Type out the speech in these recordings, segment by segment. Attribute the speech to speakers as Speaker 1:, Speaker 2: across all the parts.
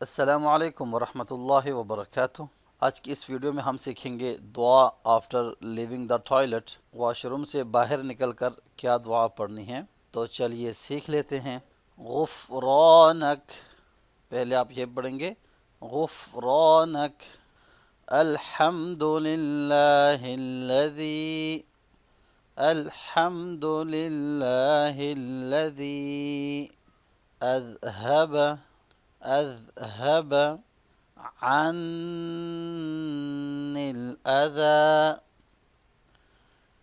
Speaker 1: अस्सलामु अलैकुम वरहमतुल्लाहि वबरकातुह। आज की इस वीडियो में हम सीखेंगे दुआ after leaving the toilet. Washroom से बाहर निकलकर क्या दुआ पढ़नी है, तो चलिए सीख लेते हैं। गुफ़रानक, पहले आप ये पढ़ेंगे गुफ़रानक अल्हम्दुलिल्लाहिल्लज़ी अल्हम्दुलिल्लाहिल्लज़ी अज़हब أذهب عني الأذى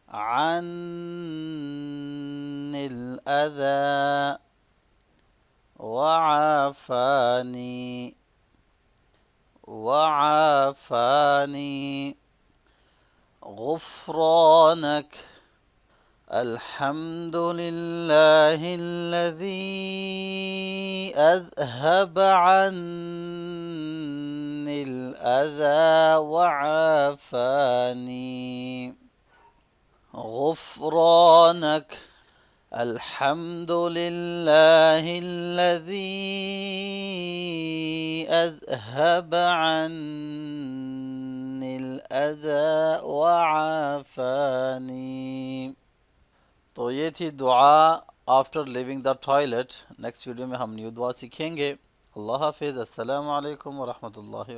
Speaker 1: عني الأذى وعافاني وعافاني غفرانك الحمد لله الذي أذهب عني الأذى وعافاني غفرانك الحمد لله الذي أذهب عني الأذى وعافاني। तो ये थी दुआ after living the toilet. Next video में हम न्यू दुआ सीखेंगे। अल्लाह हाफिज़। अस्सलामु अलैकुम वरहमतुल्लाहि